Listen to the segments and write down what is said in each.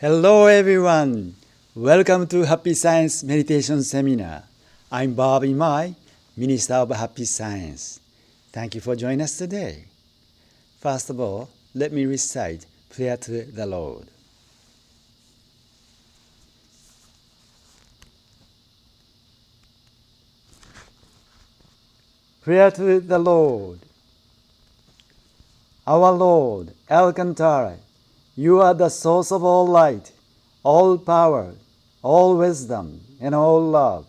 Hello everyone! Welcome to Happy Science Meditation Seminar. I'm Bob Imai, Minister of Happy Science. Thank you for joining us today. First of all, let me recite Prayer to the Lord. Prayer to the Lord. Our Lord, Alcantara, you are the source of all light, all power, all wisdom, and all love.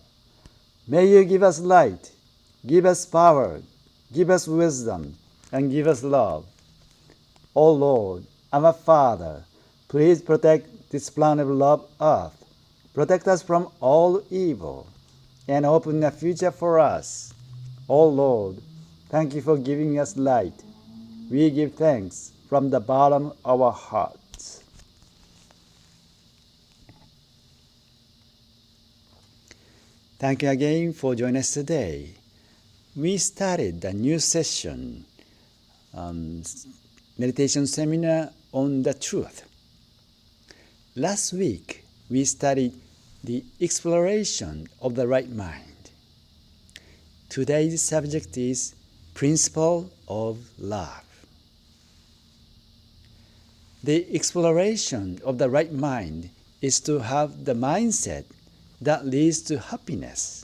May you give us light, give us power, give us wisdom, and give us love. O Lord, our Father, please protect this planet of love earth. Protect us from all evil, and open a future for us. O Lord, thank you for giving us light. We give thanks from the bottom of our hearts. Thank you again for joining us today. We started a new session, meditation seminar on the truth. Last week, we studied the exploration of the right mind. Today's subject is principle of love. The exploration of the right mind is to have the mindset that leads to happiness.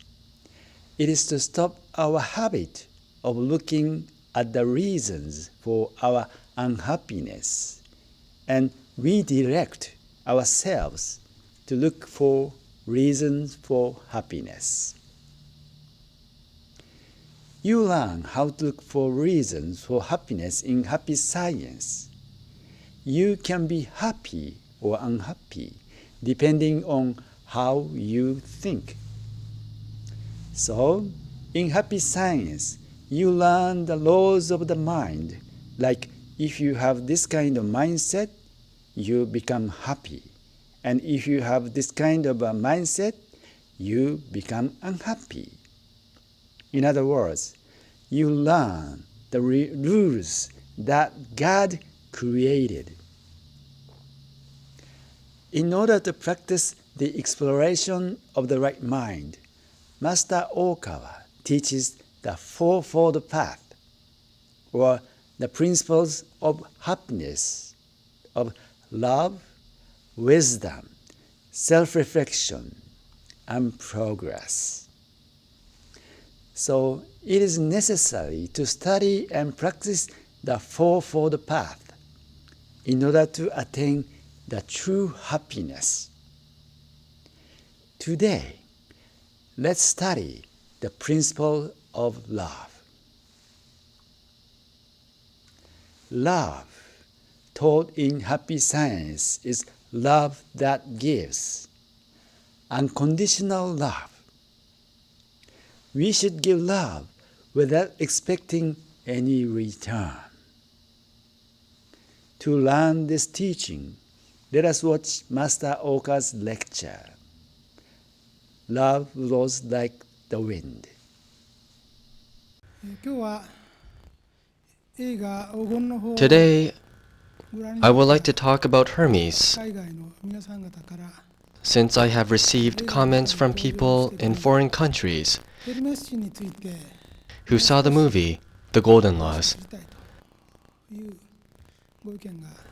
It is to stop our habit of looking at the reasons for our unhappiness and redirect ourselves to look for reasons for happiness. You learn how to look for reasons for happiness in Happy Science. You can be happy or unhappy depending on how you think. So, in Happy Science, you learn the laws of the mind, like if you have this kind of mindset, you become happy. And if you have this kind of a mindset, you become unhappy. In other words, you learn the rules that God created. In order to practice the exploration of the right mind, Master Okawa teaches the fourfold path, or the principles of happiness, of love, wisdom, self-reflection, and progress. So it is necessary to study and practice the fourfold path in order to attain the true happiness. Today, let's study the principle of love. Love, taught in Happy Science, is love that gives, unconditional love. We should give love without expecting any return. To learn this teaching, let us watch Master Oka's lecture. Love blows like the wind. Today, I would like to talk about Hermes, since I have received comments from people in foreign countries who saw the movie, The Golden Laws,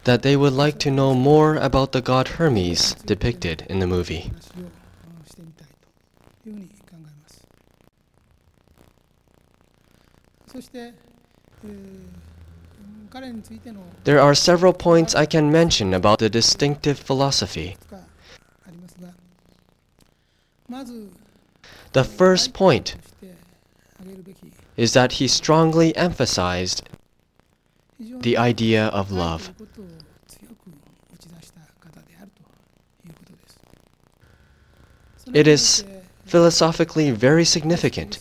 that they would like to know more about the god Hermes depicted in the movie. There are several points I can mention about the distinctive philosophy. The first point is that he strongly emphasized the idea of love. It is philosophically very significant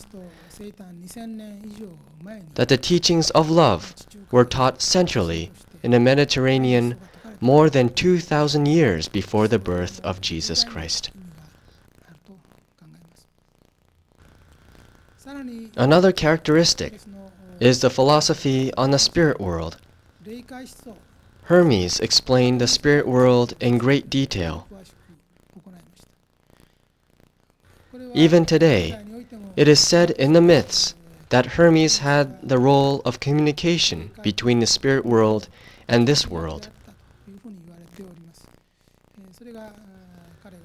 that the teachings of love were taught centrally in the Mediterranean more than 2,000 years before the birth of Jesus Christ. Another characteristic is the philosophy on the spirit world. Hermes explained the spirit world in great detail. Even today, it is said in the myths that Hermes had the role of communication between the spirit world and this world.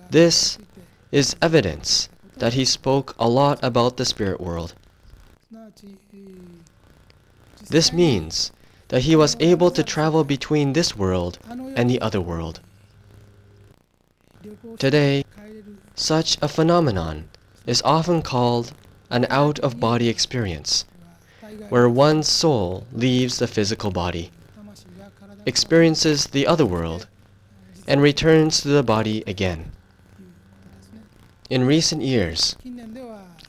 This is evidence that he spoke a lot about the spirit world. This means that he was able to travel between this world and the other world. Today, such a phenomenon is often called an out-of-body experience, where one's soul leaves the physical body, experiences the other world, and returns to the body again. In recent years,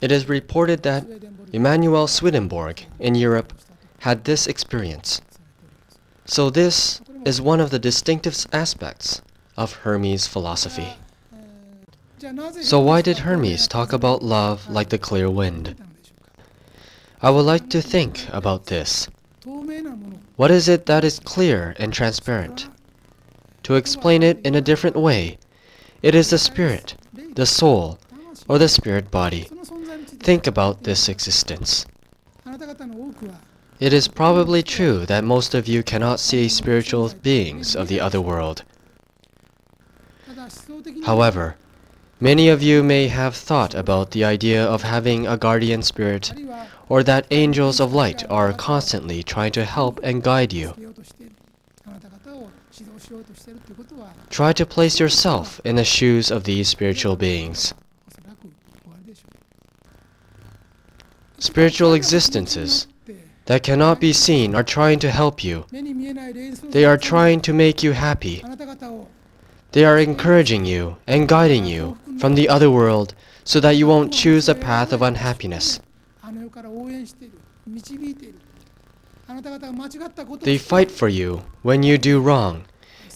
it is reported that Emanuel Swedenborg in Europe had this experience. So this is one of the distinctive aspects of Hermes' philosophy. So why did Hermes talk about love like the clear wind? I would like to think about this. What is it that is clear and transparent? To explain it in a different way, it is the spirit, the soul, or the spirit body. Think about this existence. It is probably true that most of you cannot see spiritual beings of the other world. However, many of you may have thought about the idea of having a guardian spirit, or that angels of light are constantly trying to help and guide you. Try to place yourself in the shoes of these spiritual beings. Spiritual existences that cannot be seen are trying to help you. They are trying to make you happy. They are encouraging you and guiding you from the other world so that you won't choose a path of unhappiness. They fight for you when you do wrong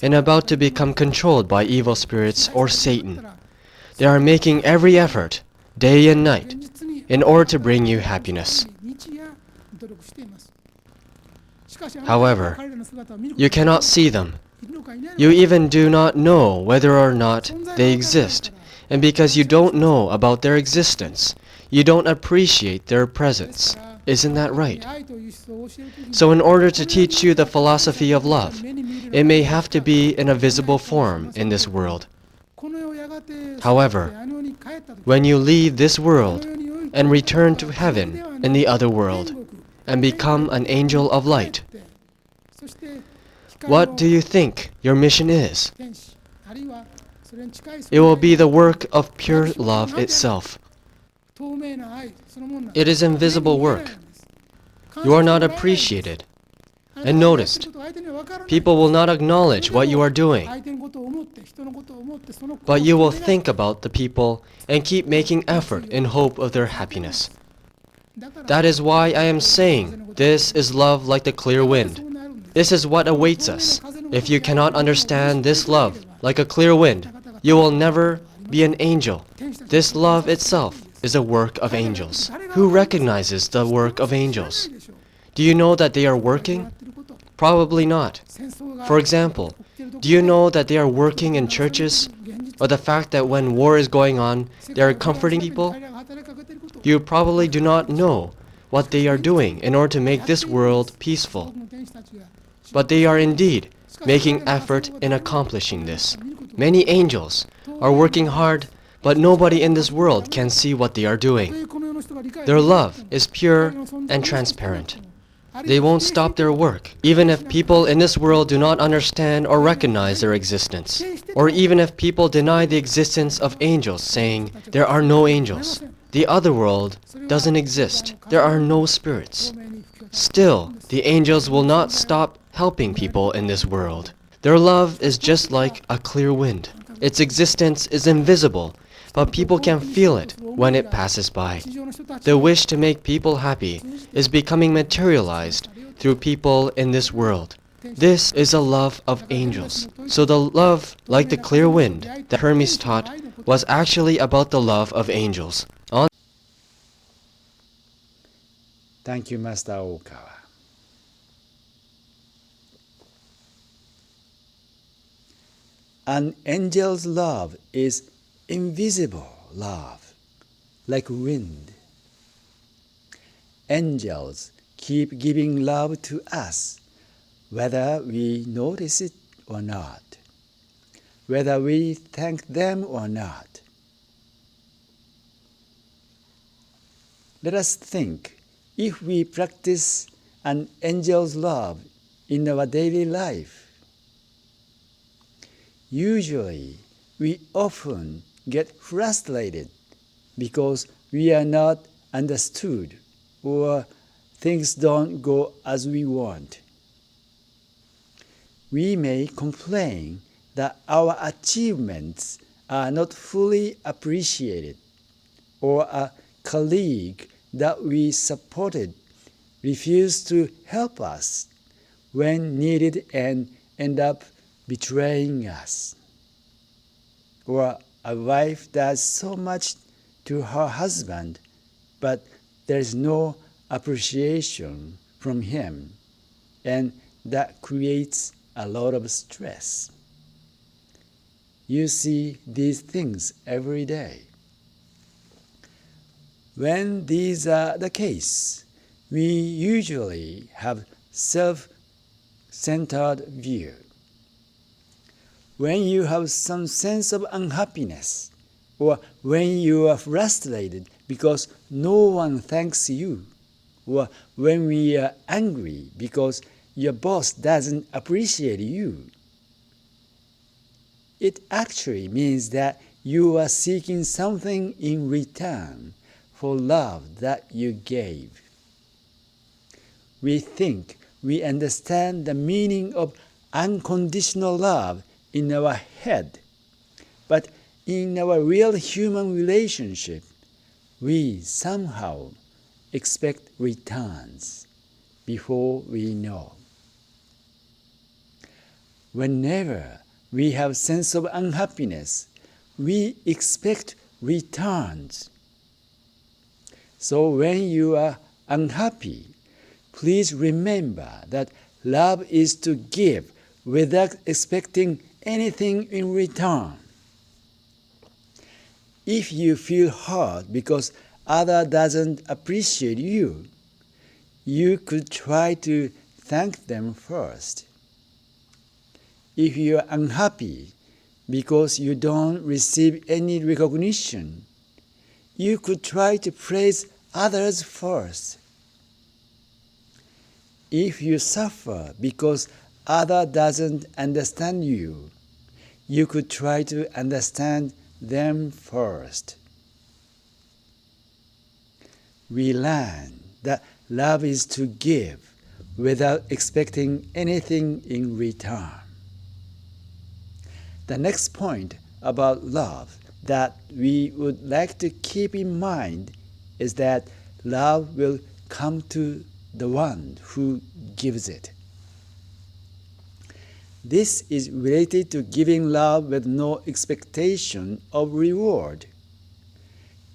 and about to become controlled by evil spirits or Satan. They are making every effort, day and night, in order to bring you happiness. However, you cannot see them. You even do not know whether or not they exist, and because you don't know about their existence, you don't appreciate their presence. Isn't that right? So in order to teach you the philosophy of love, it may have to be in a visible form in this world. However, when you leave this world and return to heaven in the other world and become an angel of light, what do you think your mission is? It will be the work of pure love itself. It is invisible work. You are not appreciated and noticed. People will not acknowledge what you are doing. But you will think about the people and keep making effort in hope of their happiness. That is why I am saying this is love like the clear wind. This is what awaits us. If you cannot understand this love like a clear wind, you will never be an angel. This love itself is a work of angels. Who recognizes the work of angels? Do you know that they are working? Probably not. For example, do you know that they are working in churches? Or the fact that when war is going on, they are comforting people? You probably do not know what they are doing in order to make this world peaceful. But they are indeed making effort in accomplishing this. Many angels are working hard, but nobody in this world can see what they are doing. Their love is pure and transparent. They won't stop their work, even if people in this world do not understand or recognize their existence, or even if people deny the existence of angels, saying, there are no angels. The other world doesn't exist. There are no spirits. Still, the angels will not stop helping people in this world. Their love is just like a clear wind. Its existence is invisible, but people can feel it when it passes by. The wish to make people happy is becoming materialized through people in this world. This is a love of angels. So the love, like the clear wind that Hermes taught, was actually about the love of angels. Thank you, Master Okawa. An angel's love is invisible love, like wind. Angels keep giving love to us, whether we notice it or not, whether we thank them or not. Let us think, if we practice an angel's love in our daily life. Usually, we often get frustrated because we are not understood or things don't go as we want. We may complain that our achievements are not fully appreciated, or a colleague that we supported refused to help us when needed and end up betraying us. Or a wife does so much to her husband, but there is no appreciation from him, and that creates a lot of stress. You see these things every day. When these are the case, we usually have self-centered view. When you have some sense of unhappiness, or when you are frustrated because no one thanks you, or when we are angry because your boss doesn't appreciate you, it actually means that you are seeking something in return for love that you gave. We think we understand the meaning of unconditional love in our head, but in our real human relationship, we somehow expect returns before we know. Whenever we have sense of unhappiness, we expect returns. So when you are unhappy, please remember that love is to give without expecting anything in return. If you feel hurt because others doesn't appreciate you, you could try to thank them first. If you are unhappy because you don't receive any recognition, you could try to praise others first. If you suffer because others doesn't understand you, you could try to understand them first. We learn that love is to give without expecting anything in return. The next point about love that we would like to keep in mind is that love will come to the one who gives it. This is related to giving love with no expectation of reward.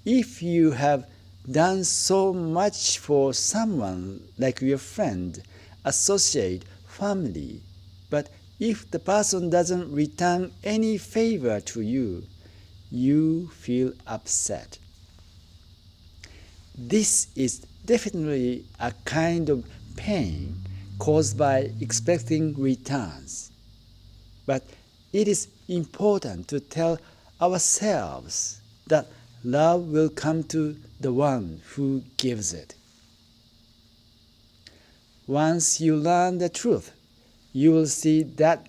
If you have done so much for someone like your friend, associate, family, but if the person doesn't return any favor to you, you feel upset. This is definitely a kind of pain caused by expecting returns. But it is important to tell ourselves that love will come to the one who gives it. Once you learn the truth, you will see that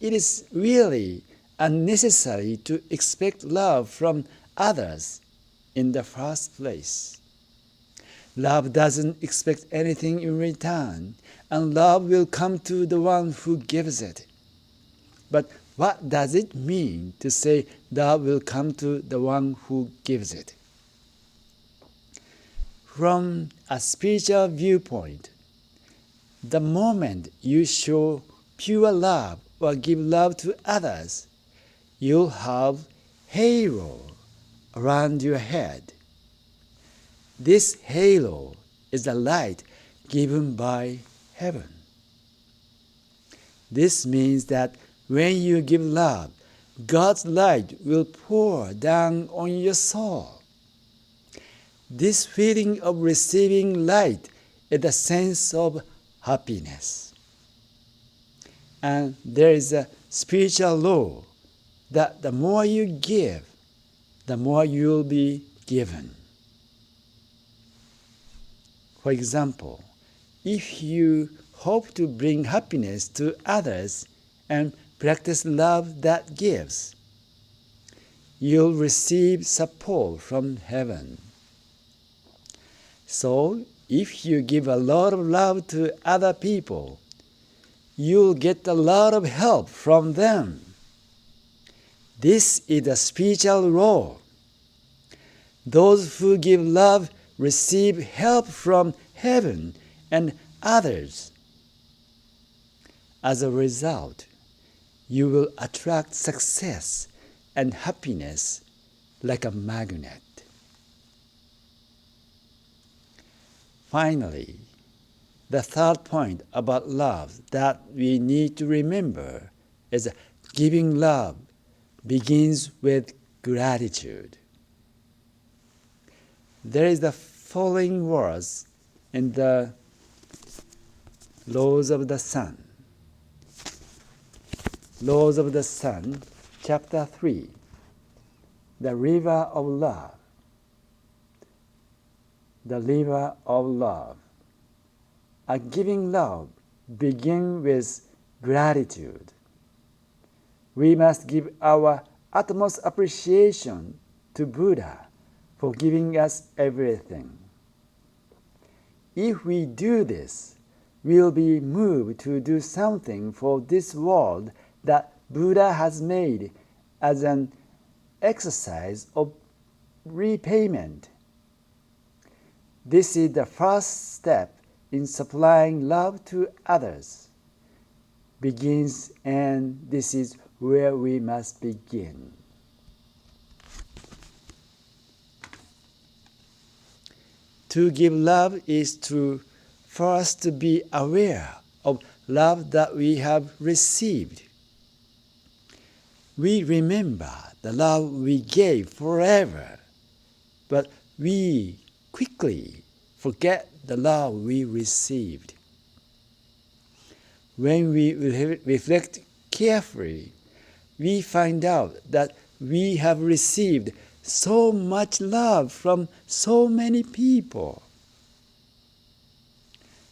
it is really unnecessary to expect love from others in the first place. Love doesn't expect anything in return, and love will come to the one who gives it. But what does it mean to say love will come to the one who gives it? From a spiritual viewpoint, the moment you show pure love or give love to others, you'll have halo around your head. This halo is the light given by heaven. This means that when you give love, God's light will pour down on your soul. This feeling of receiving light is a sense of happiness. And there is a spiritual law that the more you give, the more you will be given. For example, if you hope to bring happiness to others and practice love that gives, you'll receive support from heaven. So, if you give a lot of love to other people, you'll get a lot of help from them. This is a spiritual law. Those who give love receive help from heaven and others. As a result, you will attract success and happiness like a magnet. Finally, the third point about love that we need to remember is giving love begins with gratitude. There is the following words in the Laws of the Sun. Laws of the Sun, chapter 3, the river of love. The river of love. A giving love begins with gratitude. We must give our utmost appreciation to Buddha for giving us everything. If we do this, we'll be moved to do something for this world that Buddha has made as an exercise of repayment. This is the first step in supplying love to others. Begins, and this is where we must begin. To give love is to first be aware of love that we have received. We remember the love we gave forever, but we quickly forget the love we received. When we reflect carefully, we find out that we have received so much love from so many people.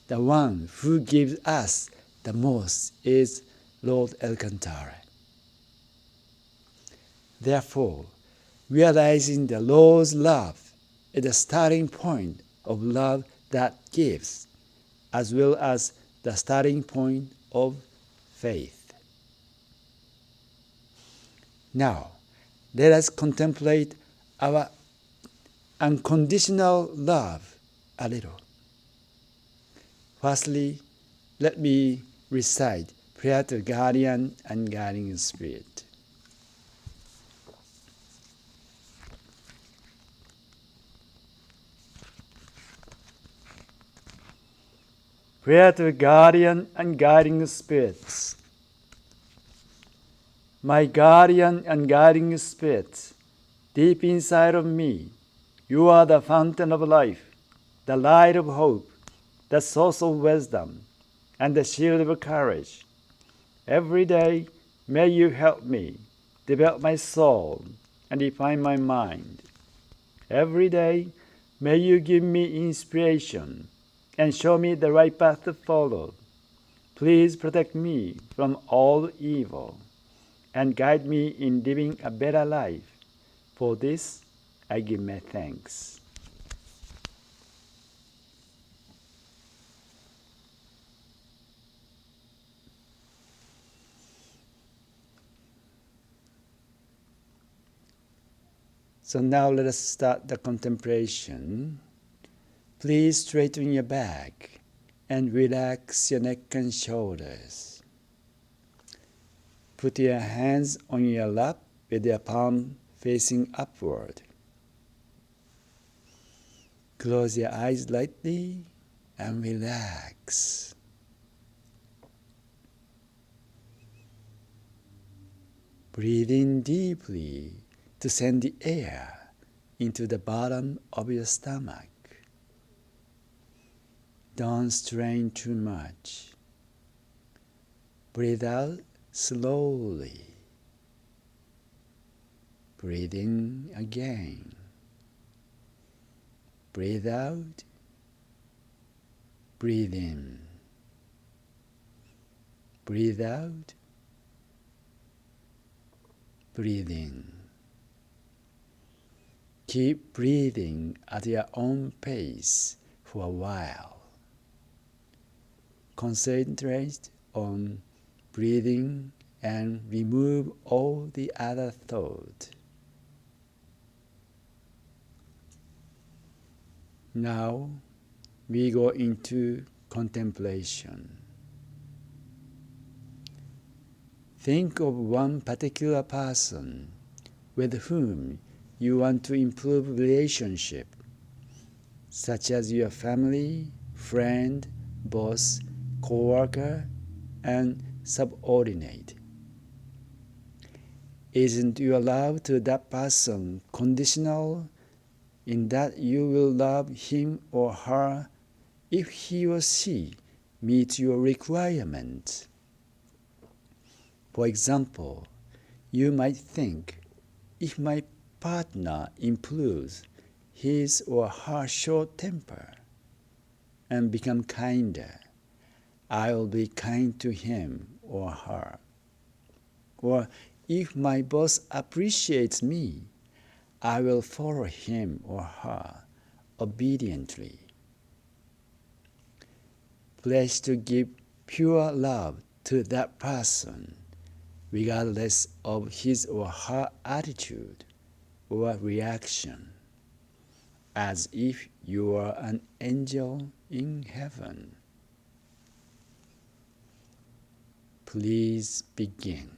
The one who gives us the most is Lord Alcantara. Therefore, realizing the Lord's love is the starting point of love that gives, as well as the starting point of faith. Now, let us contemplate our unconditional love a little. Firstly, let me recite prayer to Guardian and Guiding Spirit. Prayer to Guardian and Guiding Spirits. My guardian and guiding spirit, deep inside of me, you are the fountain of life, the light of hope, the source of wisdom, and the shield of courage. Every day, may you help me develop my soul and refine my mind. Every day, may you give me inspiration and show me the right path to follow. Please protect me from all evil and guide me in living a better life. For this, I give my thanks. So now let us start the contemplation. Please straighten your back and relax your neck and shoulders. Put your hands on your lap with your palm facing upward. Close your eyes lightly and relax. Breathe in deeply to send the air into the bottom of your stomach. Don't strain too much. Breathe out slowly. Breathe in again. Breathe out. Breathe in. Breathe out. Breathe in. Keep breathing at your own pace for a while. Concentrate on breathing and remove all the other thoughts. Now we go into contemplation. Think of one particular person with whom you want to improve relationship, such as your family, friend, boss, co-worker, and subordinate. Isn't your love to that person conditional in that you will love him or her if he or she meets your requirements? For example, you might think, if my partner improves his or her short temper and become kinder, I will be kind to him or her. Or if my boss appreciates me, I will follow him or her obediently. Pledge to give pure love to that person, regardless of his or her attitude or reaction, as if you were an angel in heaven. Please begin.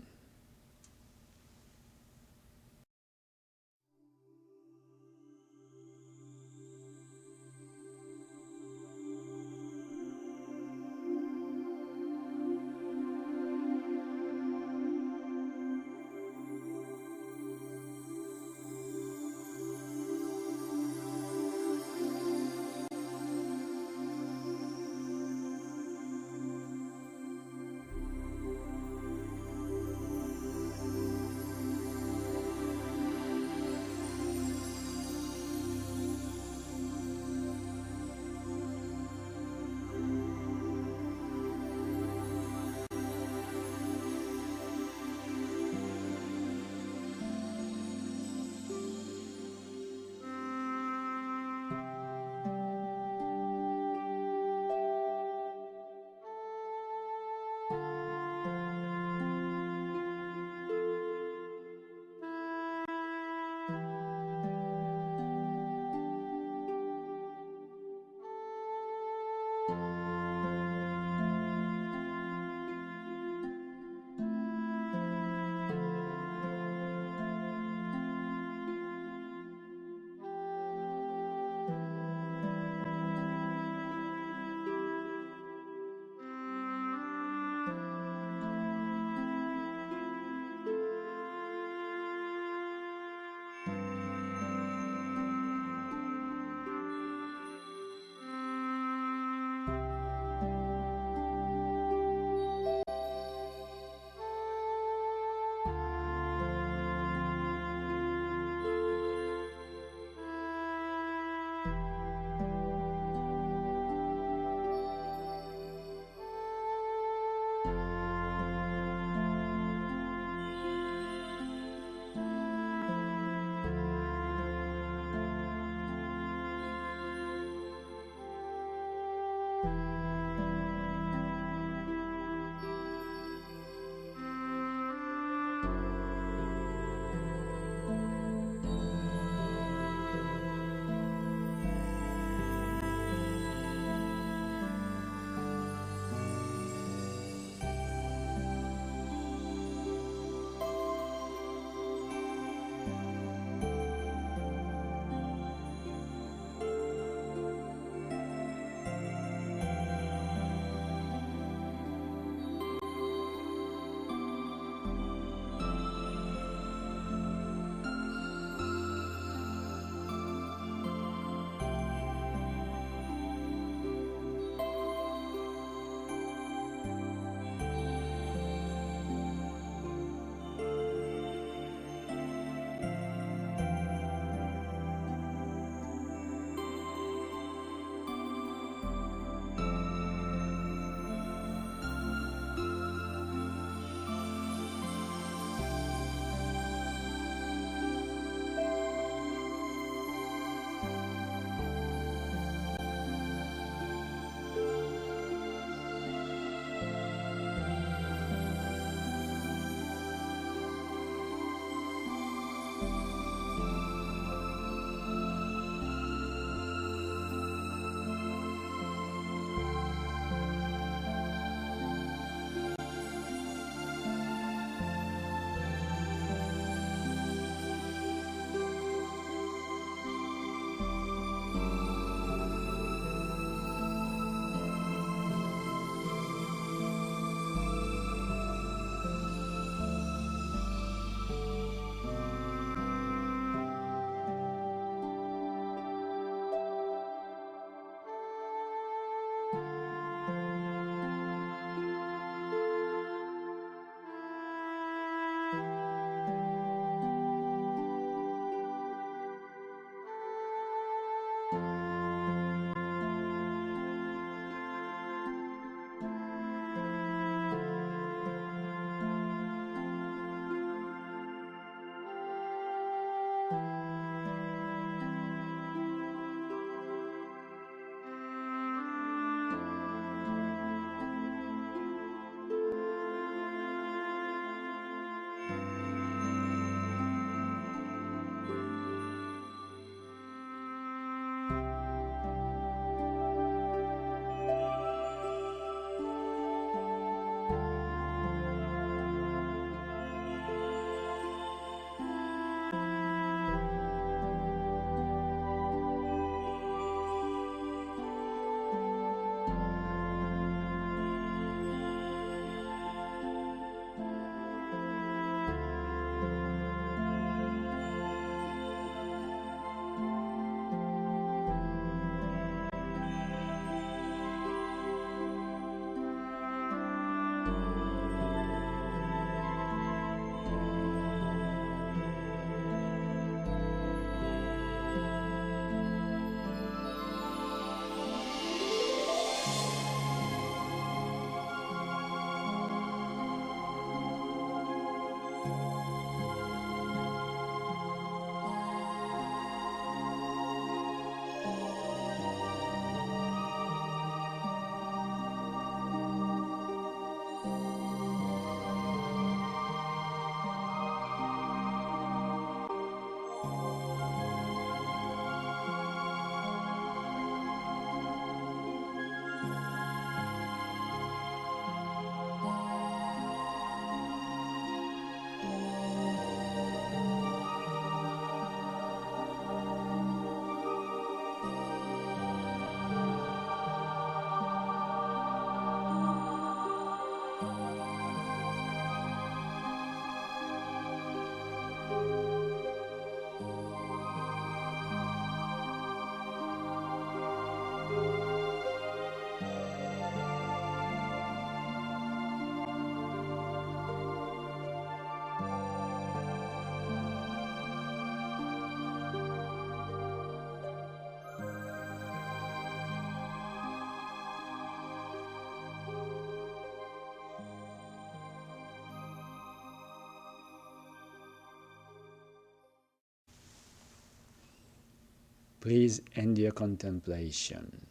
Please end your contemplation.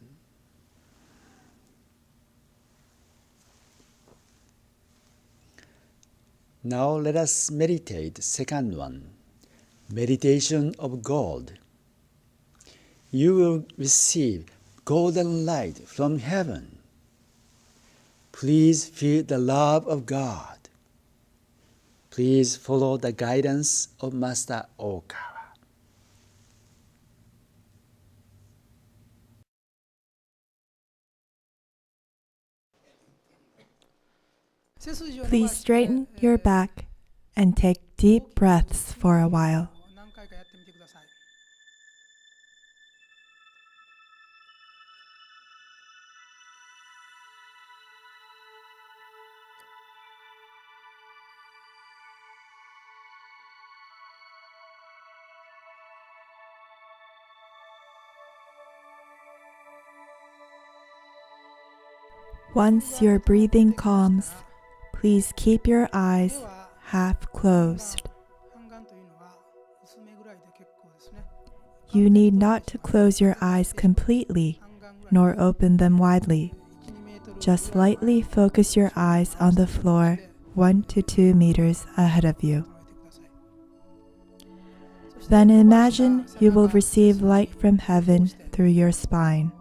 Now let us meditate second one, meditation of gold. You will receive golden light from heaven. Please feel the love of God. Please follow the guidance of Master Okawa. Please straighten your back and take deep breaths for a while. Once your breathing calms, please keep your eyes half closed. You need not to close your eyes completely, nor open them widely. Just lightly focus your eyes on the floor 1 to 2 meters ahead of you. Then imagine you will receive light from heaven through your spine.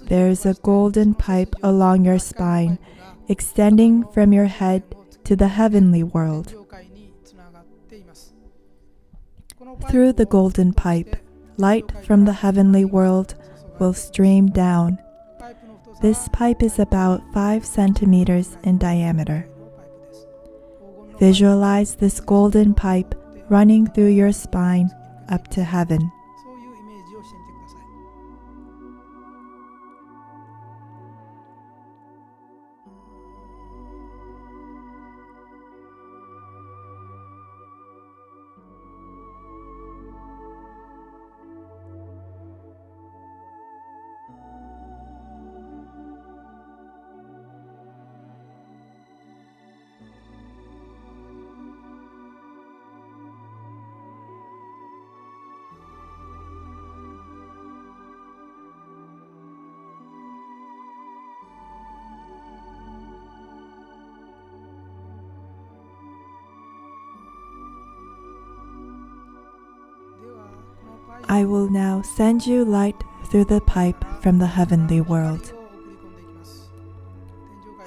There is a golden pipe along your spine, extending from your head to the heavenly world. Through the golden pipe, light from the heavenly world will stream down. This pipe is about 5 centimeters in diameter. Visualize this golden pipe running through your spine up to heaven. I will now send you light through the pipe from the heavenly world.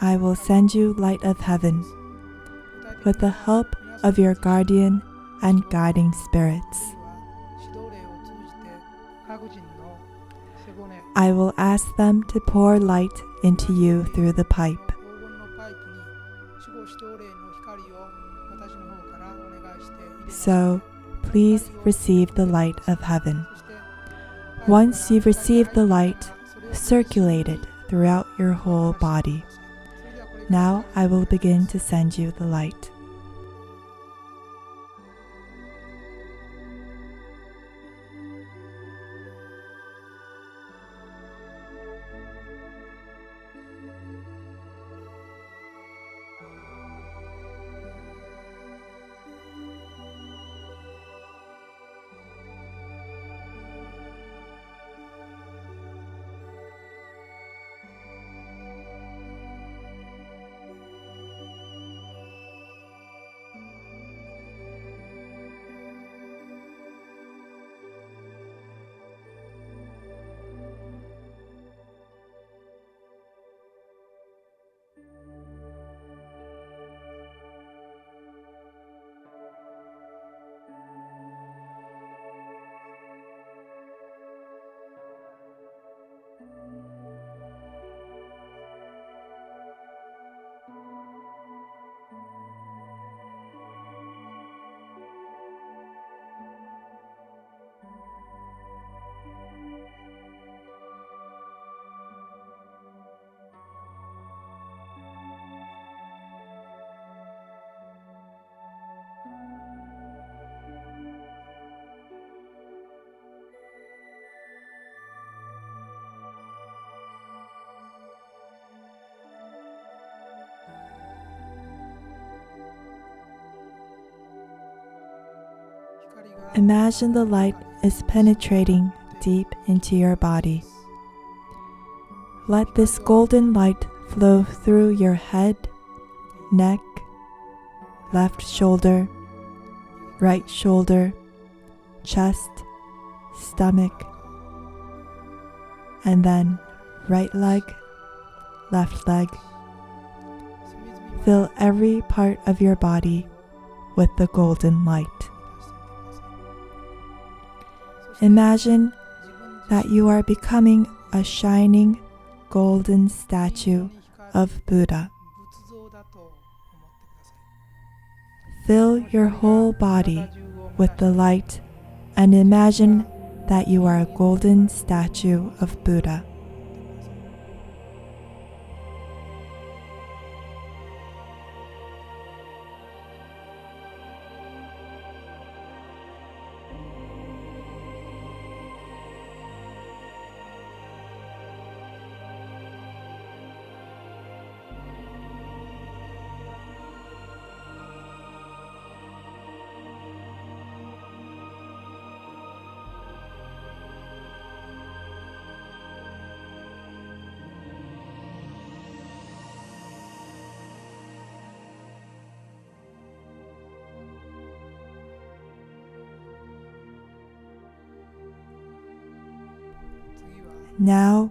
I will send you light of heaven with the help of your guardian and guiding spirits. I will ask them to pour light into you through the pipe. So, please receive the light of heaven. Once you've received the light, circulate it throughout your whole body. Now I will begin to send you the light. Imagine the light is penetrating deep into your body. Let this golden light flow through your head, neck, left shoulder, right shoulder, chest, stomach, and then right leg, left leg. Fill every part of your body with the golden light. Imagine that you are becoming a shining golden statue of Buddha. Fill your whole body with the light and imagine that you are a golden statue of Buddha. Now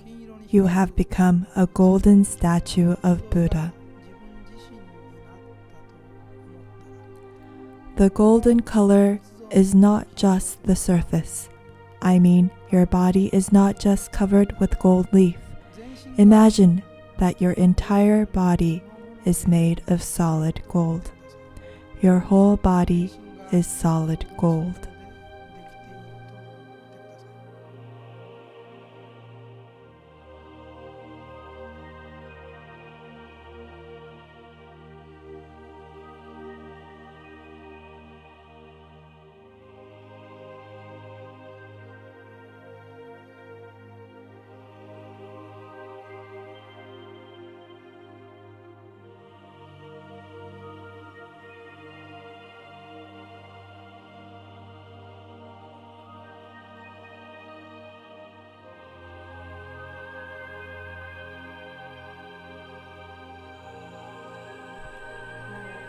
you have become a golden statue of Buddha. The golden color is not just the surface. I mean, your body is not just covered with gold leaf. Imagine that your entire body is made of solid gold. Your whole body is solid gold.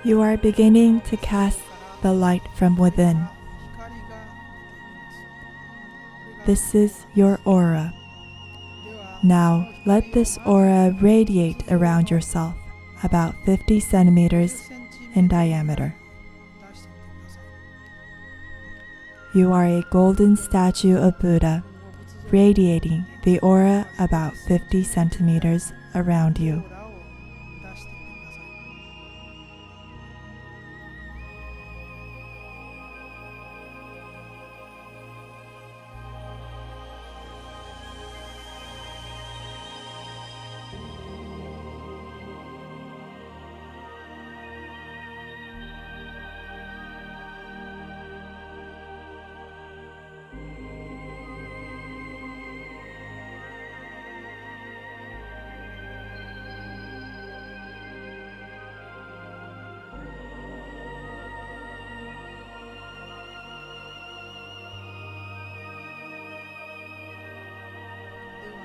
You are beginning to cast the light from within. This is your aura. Now let this aura radiate around yourself about 50 centimeters in diameter. You are a golden statue of Buddha, radiating the aura about 50 centimeters around you.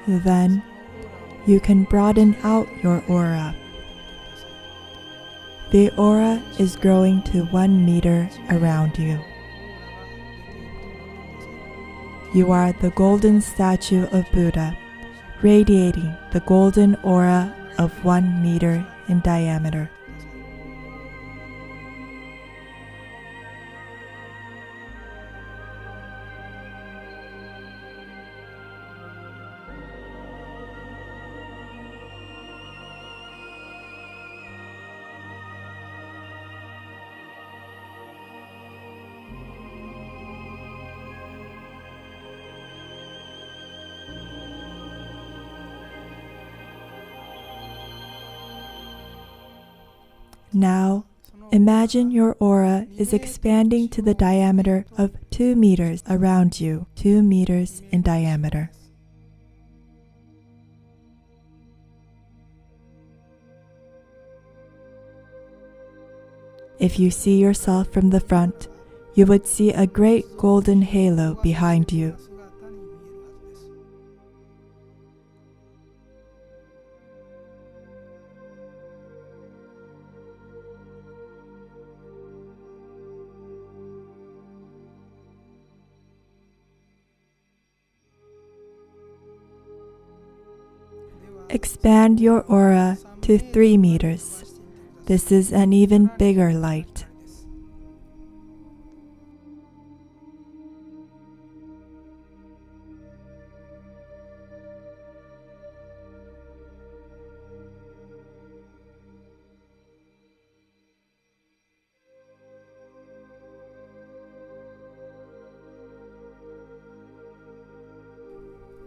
Then you can broaden out your aura. The aura is growing to 1 meter around you. You are the golden statue of Buddha, radiating the golden aura of 1 meter in diameter. Now, imagine your aura is expanding to the diameter of 2 meters around you, 2 meters in diameter. If you see yourself from the front, you would see a great golden halo behind you. Expand your aura to 3 meters. This is an even bigger light.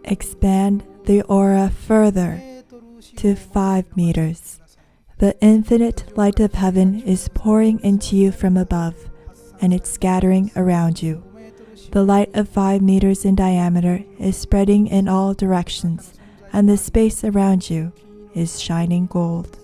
Expand the aura further to 5 meters. The infinite light of heaven is pouring into you from above, and it's scattering around you. The light of 5 meters in diameter is spreading in all directions, and the space around you is shining gold.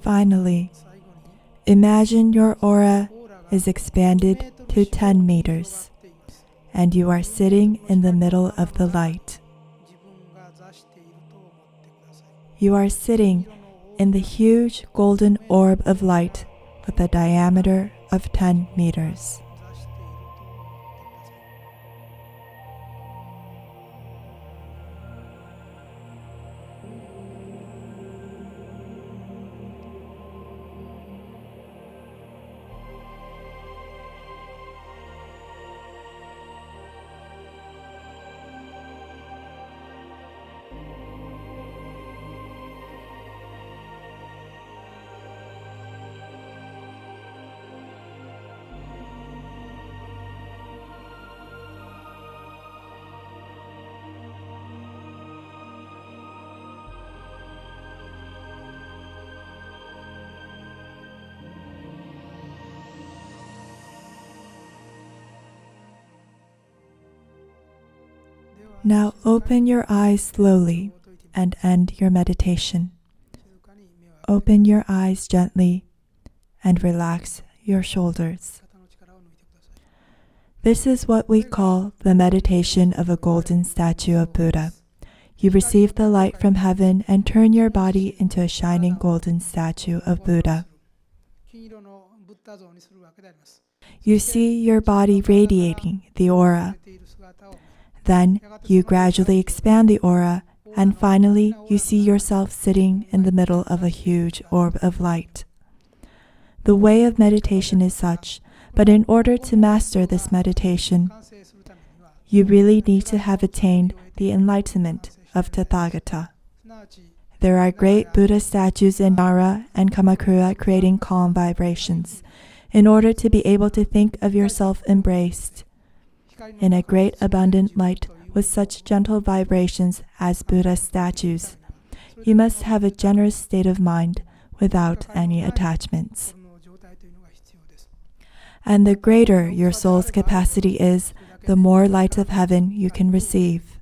Finally, imagine your aura is expanded to 10 meters, and you are sitting in the middle of the light. You are sitting in the huge golden orb of light with a diameter of 10 meters. Now open your eyes slowly and end your meditation. Open your eyes gently and relax your shoulders. This is what we call the meditation of a golden statue of Buddha. You receive the light from heaven and turn your body into a shining golden statue of Buddha. You see your body radiating the aura. Then you gradually expand the aura, and finally you see yourself sitting in the middle of a huge orb of light. The way of meditation is such, but in order to master this meditation, you really need to have attained the enlightenment of Tathagata. There are great Buddha statues in Nara and Kamakura creating calm vibrations, in order to be able to think of yourself embraced in a great abundant light with such gentle vibrations as Buddha statues. You must have a generous state of mind without any attachments. And the greater your soul's capacity is, the more light of heaven you can receive.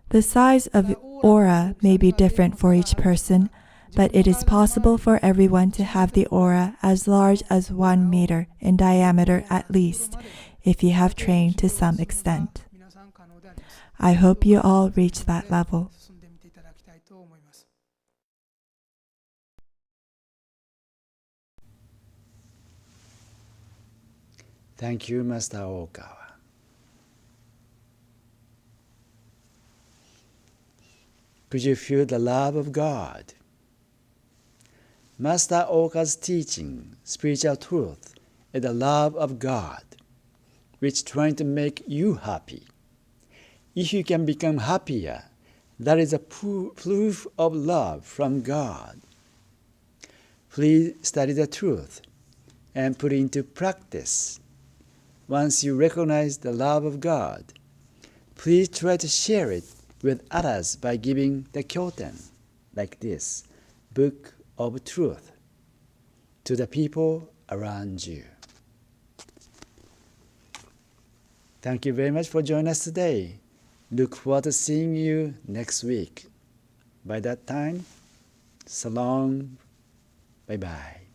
The size of aura may be different for each person, but it is possible for everyone to have the aura as large as 1 meter in diameter at least, if you have trained to some extent. I hope you all reach that level. Thank you, Master Okawa. Could you feel the love of God? Master Oka's teaching, spiritual truth, is the love of God, which is trying to make you happy. If you can become happier, that is a proof of love from God. Please study the truth and put into practice. Once you recognize the love of God, please try to share it with others by giving the kyoten, like this, Book of Truth, to the people around you. Thank you very much for joining us today. Look forward to seeing you next week. By that time, so long. Bye-bye.